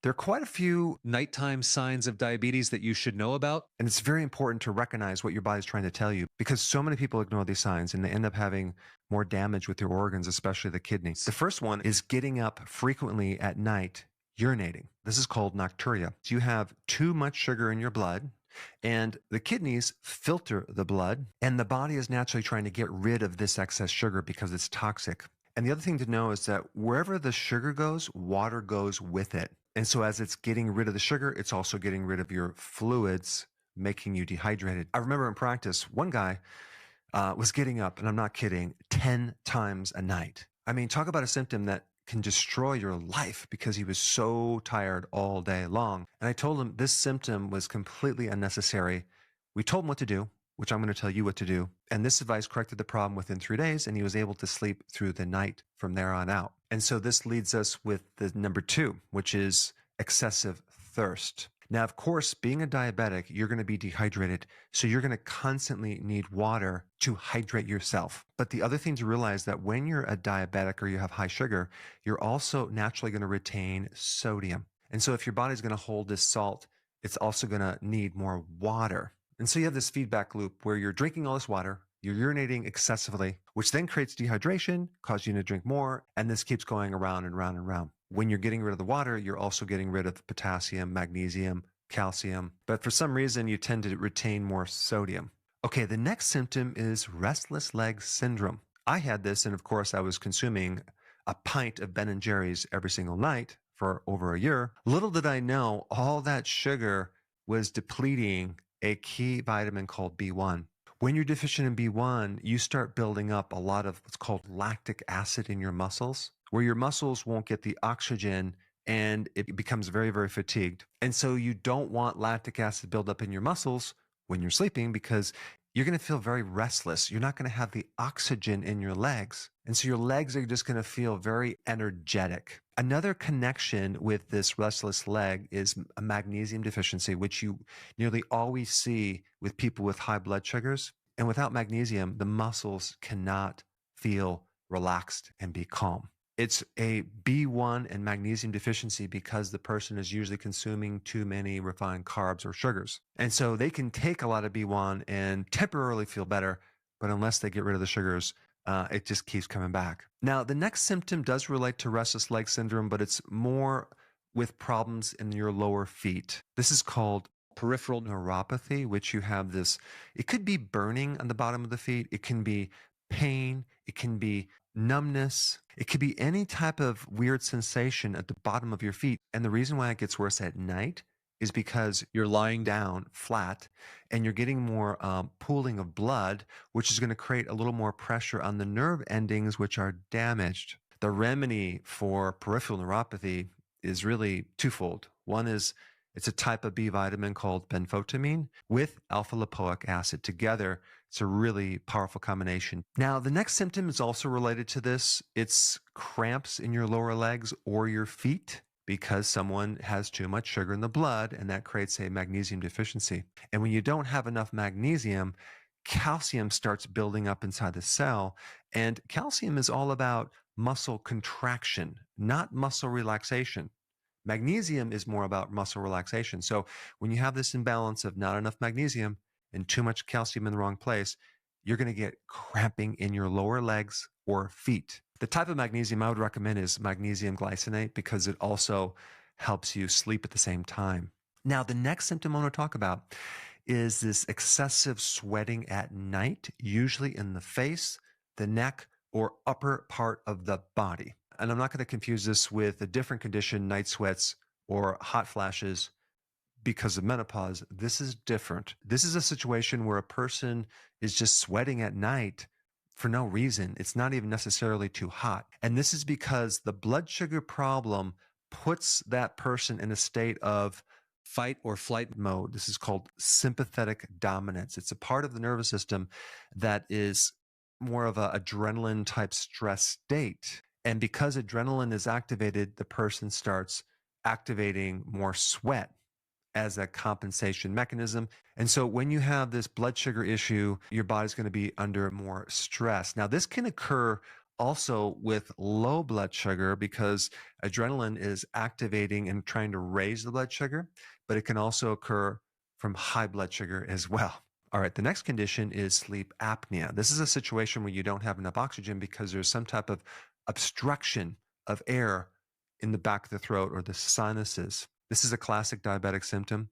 There are quite a few nighttime signs of diabetes that you should know about, and it's very important to recognize what your body's trying to tell you because so many people ignore these signs and they end up having more damage with their organs, especially the kidneys. The first one is getting up frequently at night, urinating. This is called nocturia. So you have too much sugar in your blood, and the kidneys filter the blood, and the body is naturally trying to get rid of this excess sugar because it's toxic. And the other thing to know is that wherever the sugar goes, water goes with it. And so as it's getting rid of the sugar, it's also getting rid of your fluids, making you dehydrated. I remember in practice, one guy was getting up, and I'm not kidding, 10 times a night. I mean, talk about a symptom that can destroy your life because he was so tired all day long. And I told him this symptom was completely unnecessary. We told him what to do, which I'm going to tell you what to do. And this advice corrected the problem within 3 days, and he was able to sleep through the night from there on out. And so this leads us with the number 2, which is excessive thirst. Now, of course, being a diabetic, you're going to be dehydrated, so you're going to constantly need water to hydrate yourself. But the other thing to realize is that when you're a diabetic or you have high sugar, you're also naturally going to retain sodium. And so if your body's going to hold this salt, it's also going to need more water. And so you have this feedback loop where you're drinking all this water, you're urinating excessively, which then creates dehydration, causes you to drink more, and this keeps going around and round and round. When you're getting rid of the water, you're also getting rid of potassium, magnesium, calcium, but for some reason you tend to retain more sodium. Okay, the next symptom is restless leg syndrome. I had this, and of course I was consuming a pint of Ben & Jerry's every single night for over a year. Little did I know all that sugar was depleting a key vitamin called B1. When you're deficient in B1, you start building up a lot of what's called lactic acid in your muscles, where your muscles won't get the oxygen and it becomes very, very fatigued. And so you don't want lactic acid buildup in your muscles when you're sleeping because you're going to feel very restless. You're not going to have the oxygen in your legs. And so your legs are just going to feel very energetic. Another connection with this restless leg is a magnesium deficiency, which you nearly always see with people with high blood sugars. And without magnesium, the muscles cannot feel relaxed and be calm. It's a B1 and magnesium deficiency because the person is usually consuming too many refined carbs or sugars. And so they can take a lot of B1 and temporarily feel better, but unless they get rid of the sugars, it just keeps coming back. Now, the next symptom does relate to restless leg syndrome, but it's more with problems in your lower feet. This is called peripheral neuropathy, which you have this, it could be burning on the bottom of the feet. It can be pain. It can be numbness. It could be any type of weird sensation at the bottom of your feet. And the reason why it gets worse at night is because you're lying down flat and you're getting more pooling of blood, which is going to create a little more pressure on the nerve endings, which are damaged. The remedy for peripheral neuropathy is really twofold. One is it's a type of B vitamin called benfotiamine with alpha-lipoic acid. Together, it's a really powerful combination. Now, the next symptom is also related to this. It's cramps in your lower legs or your feet because someone has too much sugar in the blood, and that creates a magnesium deficiency. And when you don't have enough magnesium, calcium starts building up inside the cell, and calcium is all about muscle contraction, not muscle relaxation. Magnesium is more about muscle relaxation. So when you have this imbalance of not enough magnesium and too much calcium in the wrong place, you're going to get cramping in your lower legs or feet. The type of magnesium I would recommend is Magnesium Glycinate because it also helps you sleep at the same time. Now, the next symptom I want to talk about is this excessive sweating at night, usually in the face, the neck, or upper part of the body. And I'm not going to confuse this with a different condition, night sweats or hot flashes because of menopause. This is different. This is a situation where a person is just sweating at night for no reason. It's not even necessarily too hot. And this is because the blood sugar problem puts that person in a state of fight or flight mode. This is called sympathetic dominance. It's a part of the nervous system that is more of an adrenaline type stress state. And because adrenaline is activated, the person starts activating more sweat as a compensation mechanism. And so when you have this blood sugar issue, your body's going to be under more stress. Now, this can occur Also with low blood sugar, because adrenaline is activating and trying to raise the blood sugar, but it can also occur from high blood sugar as well. All right, the next condition is sleep apnea. This is a situation where you don't have enough oxygen because there's some type of obstruction of air in the back of the throat or the sinuses. This is a classic diabetic symptom.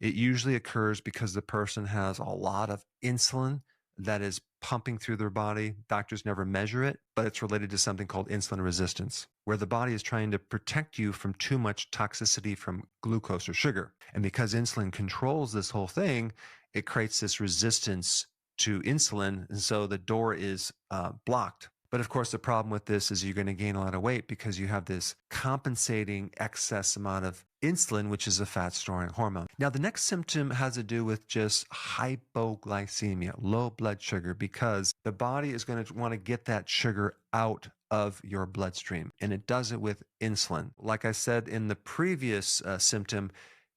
It usually occurs because the person has a lot of insulin that is pumping through their body. Doctors never measure it, but it's related to something called insulin resistance, where the body is trying to protect you from too much toxicity from glucose or sugar. And because insulin controls this whole thing, it creates this resistance to insulin, and so the door is blocked. But of course, the problem with this is you're going to gain a lot of weight because you have this compensating excess amount of insulin, which is a fat-storing hormone. Now, the next symptom has to do with just hypoglycemia, low blood sugar, because the body is going to want to get that sugar out of your bloodstream, and it does it with insulin. Like I said in the previous symptom,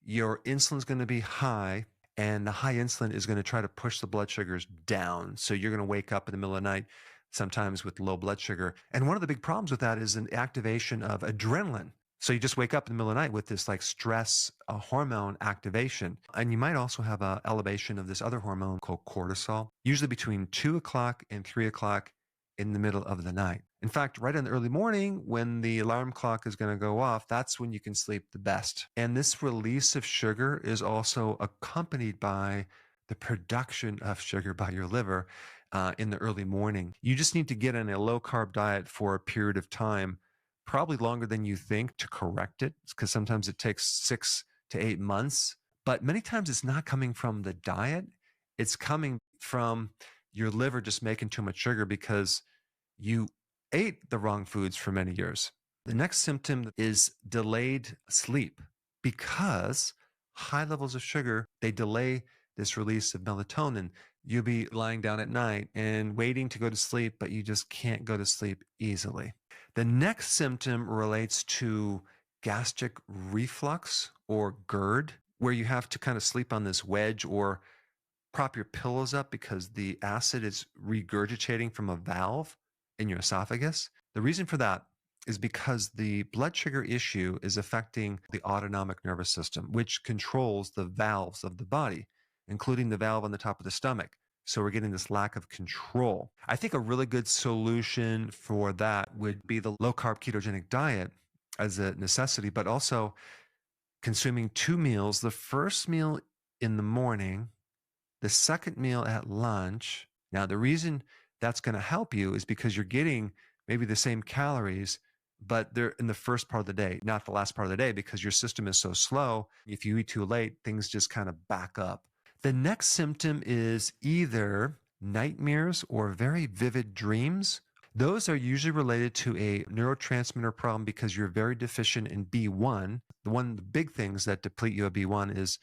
your insulin is going to be high, and the high insulin is going to try to push the blood sugars down. So you're going to wake up in the middle of the night, sometimes with low blood sugar. And one of the big problems with that is an activation of adrenaline. So you just wake up in the middle of the night with this like stress hormone activation. And you might also have an elevation of this other hormone called cortisol, usually between 2 o'clock and 3 o'clock in the middle of the night. In fact, right in the early morning when the alarm clock is going to go off, that's when you can sleep the best. And this release of sugar is also accompanied by the production of sugar by your liver in the early morning. You just need to get on a low-carb diet for a period of time, probably longer than you think, to correct it, because sometimes it takes 6 to 8 months. But many times it's not coming from the diet. It's coming from your liver just making too much sugar because you ate the wrong foods for many years. The next symptom is delayed sleep, because high levels of sugar, they delay this release of melatonin. You'll be lying down at night and waiting to go to sleep, but you just can't go to sleep easily. The next symptom relates to gastric reflux or GERD, where you have to kind of sleep on this wedge or prop your pillows up because the acid is regurgitating from a valve in your esophagus. The reason for that is because the blood sugar issue is affecting the autonomic nervous system, which controls the valves of the body, including the valve on the top of the stomach. So we're getting this lack of control. I think a really good solution for that would be the low-carb ketogenic diet as a necessity, but also consuming 2 meals, the first meal in the morning, the second meal at lunch. Now, the reason that's going to help you is because you're getting maybe the same calories, but they're in the first part of the day, not the last part of the day, because your system is so slow. If you eat too late, things just kind of back up. The next symptom is either nightmares or very vivid dreams. Those are usually related to a neurotransmitter problem because you're very deficient in B1. One of the big things that deplete you of B1 is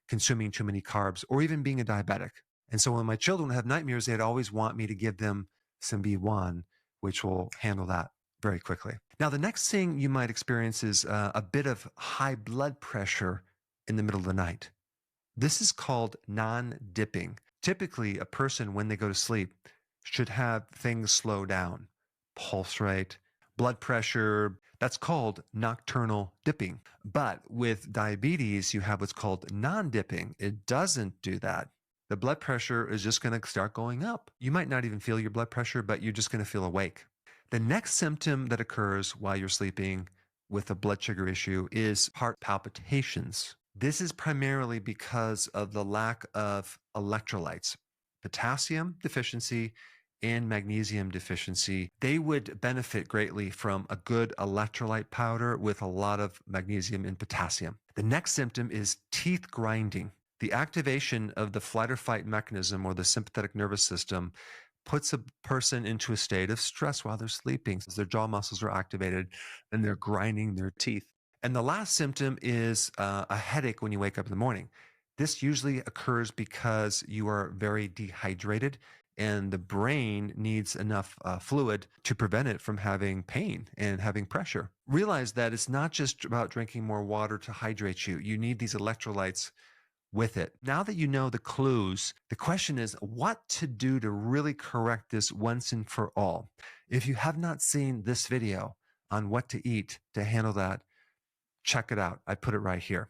consuming too many carbs or even being a diabetic. And so when my children have nightmares, they'd always want me to give them some B1, which will handle that very quickly. Now, the next thing you might experience is a bit of high blood pressure in the middle of the night. This is called non-dipping. Typically, a person, when they go to sleep, should have things slow down. Pulse rate, blood pressure, that's called nocturnal dipping. But with diabetes, you have what's called non-dipping. It doesn't do that. The blood pressure is just going to start going up. You might not even feel your blood pressure, but you're just going to feel awake. The next symptom that occurs while you're sleeping with a blood sugar issue is heart palpitations. This is primarily because of the lack of electrolytes, potassium deficiency and magnesium deficiency. They would benefit greatly from a good electrolyte powder with a lot of magnesium and potassium. The next symptom is teeth grinding. The activation of the flight or fight mechanism or the sympathetic nervous system puts a person into a state of stress while they're sleeping. So their jaw muscles are activated and they're grinding their teeth. And the last symptom is a headache when you wake up in the morning. This usually occurs because you are very dehydrated and the brain needs enough fluid to prevent it from having pain and having pressure. Realize that it's not just about drinking more water to hydrate you. You need these electrolytes with it. Now that you know the clues, the question is what to do to really correct this once and for all. If you have not seen this video on what to eat to handle that, check it out. I put it right here.